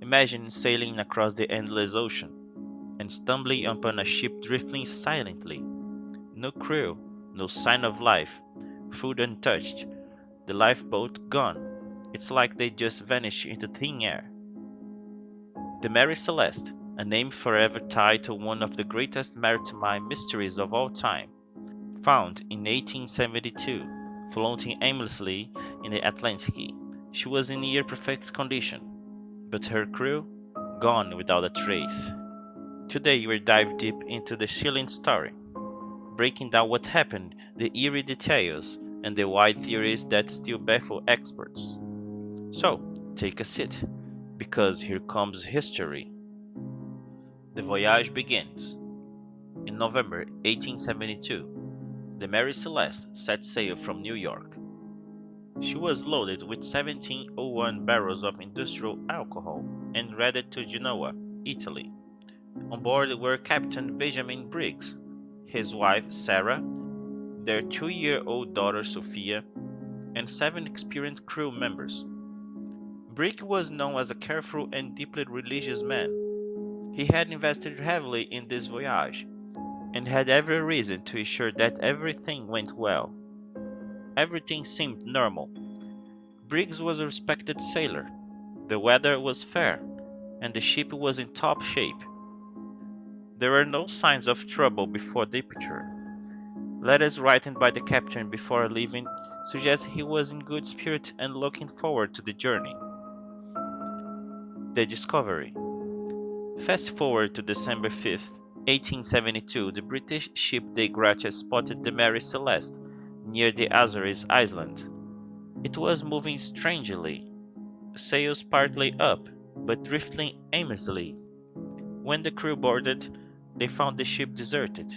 Imagine sailing across the endless ocean and stumbling upon a ship drifting silently. No crew, no sign of life, food untouched, the lifeboat gone. It's like they just vanished into thin air. The Mary Celeste, a name forever tied to one of the greatest maritime mysteries of all time, found in 1872, floating aimlessly in the Atlantic. She was in near perfect condition, but her crew gone without a trace. Today we dive deep into the chilling story, breaking down what happened, the eerie details, and the wild theories that still baffle experts. So, take a seat, because here comes history. The voyage begins. In November 1872, the Mary Celeste set sail from New York. She was loaded with 1701 barrels of industrial alcohol and headed to Genoa, Italy. On board were Captain Benjamin Briggs, his wife Sarah, their 2-year-old daughter Sophia, and 7 experienced crew members. Briggs was known as a careful and deeply religious man. He had invested heavily in this voyage and had every reason to ensure that everything went well. Everything seemed normal. Briggs was a respected sailor. The weather was fair, and the ship was in top shape. There were no signs of trouble before departure. Letters written by the captain before leaving suggest he was in good spirit and looking forward to the journey. The discovery. Fast forward to December 5th, 1872, the British ship Dei Gratia spotted the Mary Celeste near the Azores island. It was moving strangely, sails partly up, but drifting aimlessly. When the crew boarded, they found the ship deserted.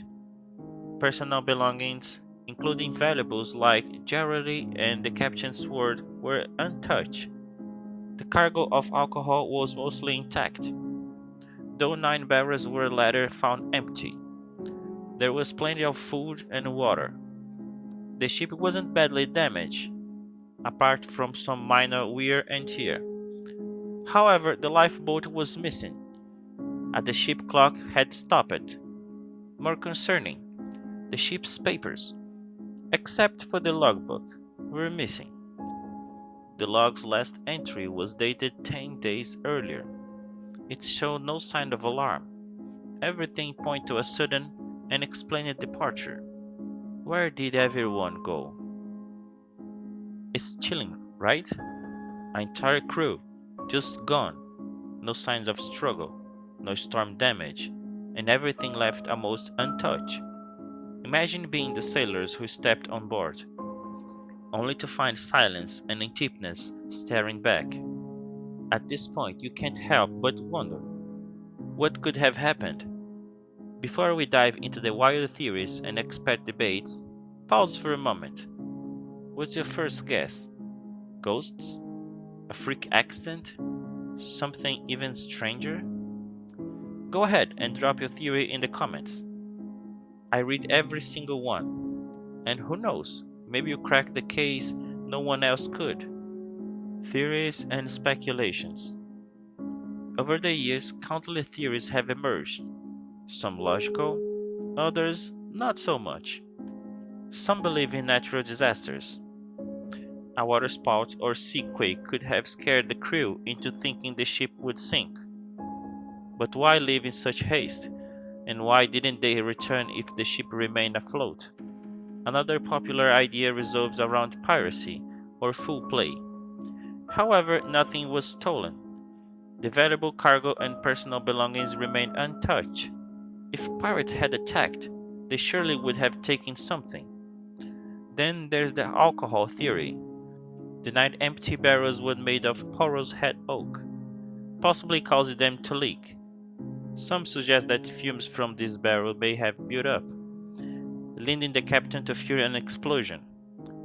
Personal belongings, including valuables like jewelry and the captain's sword, were untouched. The cargo of alcohol was mostly intact, though 9 barrels were later found empty. There was plenty of food and water. The ship wasn't badly damaged, apart from some minor wear and tear. However, the lifeboat was missing, as the ship clock had stopped. More concerning, the ship's papers, except for the logbook, were missing. The log's last entry was dated 10 days earlier. It showed no sign of alarm. Everything pointed to a sudden and explained departure. Where did everyone go? It's chilling, right? An entire crew, just gone. No signs of struggle, no storm damage, and everything left almost untouched. Imagine being the sailors who stepped on board, only to find silence and emptiness staring back. At this point, you can't help but wonder what could have happened. Before we dive into the wild theories and expert debates, pause for a moment. What's your first guess? Ghosts? A freak accident? Something even stranger? Go ahead and drop your theory in the comments. I read every single one, and who knows, maybe you crack the case no one else could. Theories and speculations. Over the years, countless theories have emerged, some logical, others not so much. Some believe in natural disasters. A waterspout or sea quake could have scared the crew into thinking the ship would sink. But why leave in such haste? And why didn't they return if the ship remained afloat? Another popular idea revolves around piracy or foul play. However, nothing was stolen. The valuable cargo and personal belongings remained untouched. If pirates had attacked, they surely would have taken something. Then there's the alcohol theory. The 9 empty barrels were made of porous head oak, possibly causing them to leak. Some suggest that fumes from this barrel may have built up, leading the captain to fear an explosion.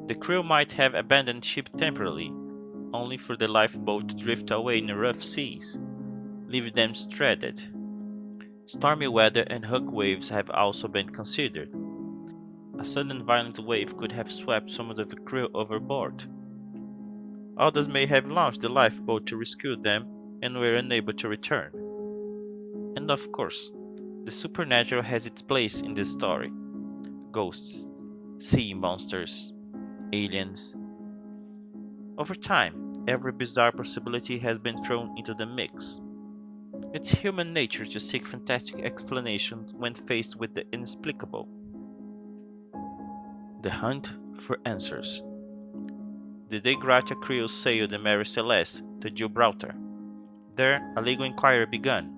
The crew might have abandoned ship temporarily, only for the lifeboat to drift away in rough seas, leaving them stranded. Stormy weather and high waves have also been considered. A sudden violent wave could have swept some of the crew overboard. Others may have launched the lifeboat to rescue them and were unable to return. And of course, the supernatural has its place in this story. Ghosts, sea monsters, aliens. Over time, every bizarre possibility has been thrown into the mix. It's human nature to seek fantastic explanations when faced with the inexplicable. The hunt for answers. The Dei Gratia crew sailed the Mary Celeste to Gibraltar. There, a legal inquiry began.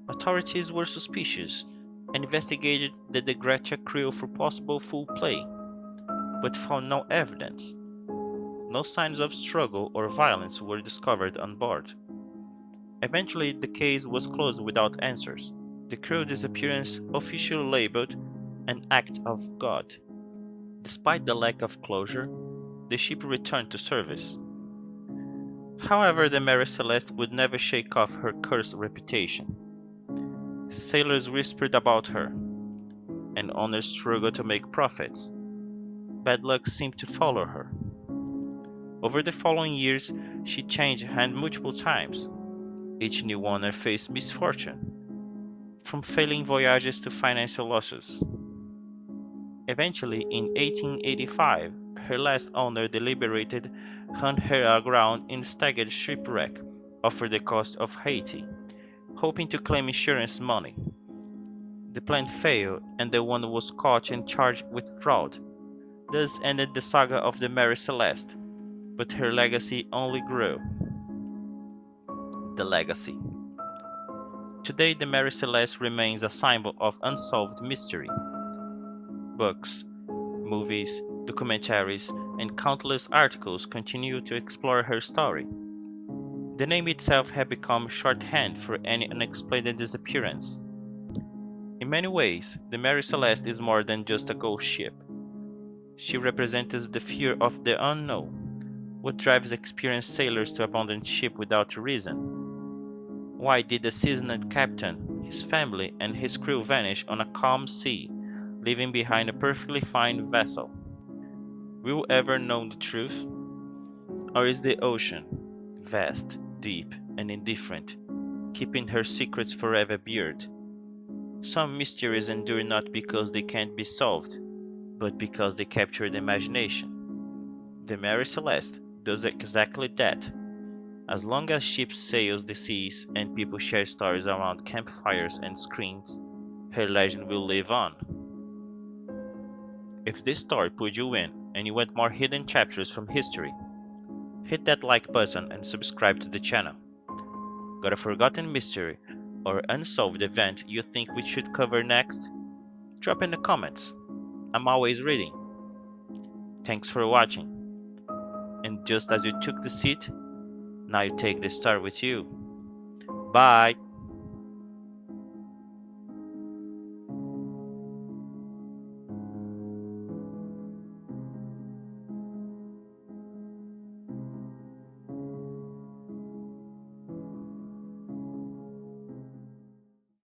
Authorities were suspicious and investigated the Dei Gratia crew for possible foul play, but found no evidence. No signs of struggle or violence were discovered on board. Eventually, the case was closed without answers. The crew disappearance officially labeled an act of God. Despite the lack of closure, the ship returned to service. However, the Mary Celeste would never shake off her cursed reputation. Sailors whispered about her, and owners struggled to make profits. Bad luck seemed to follow her. Over the following years, she changed hands multiple times. Each new owner faced misfortune, from failing voyages to financial losses. Eventually, in 1885, her last owner deliberated hunt her aground in staggered Shipwreck, offered the cost of Haiti, hoping to claim insurance money. The plan failed, and the woman was caught and charged with fraud. Thus ended the saga of the Mary Celeste, but her legacy only grew. The legacy. Today, the Mary Celeste remains a symbol of unsolved mystery. Books, movies, documentaries, and countless articles continue to explore her story. The name itself has become shorthand for any unexplained disappearance. In many ways, the Mary Celeste is more than just a ghost ship. She represents the fear of the unknown. What drives experienced sailors to abandon ship without reason? Why did the seasoned captain, his family, and his crew vanish on a calm sea, leaving behind a perfectly fine vessel? Will we ever know the truth? Or is the ocean, vast, deep, and indifferent, keeping her secrets forever buried? Some mysteries endure not because they can't be solved, but because they capture the imagination. The Mary Celeste does exactly that. As long as ships sail the seas and people share stories around campfires and screens, her legend will live on. If this story pulled you in and you want more hidden chapters from history, hit that like button and subscribe to the channel. Got a forgotten mystery or unsolved event you think we should cover next? Drop in the comments. I'm always reading. Thanks for watching. And just as you took the seat, now you take the star with you. Bye!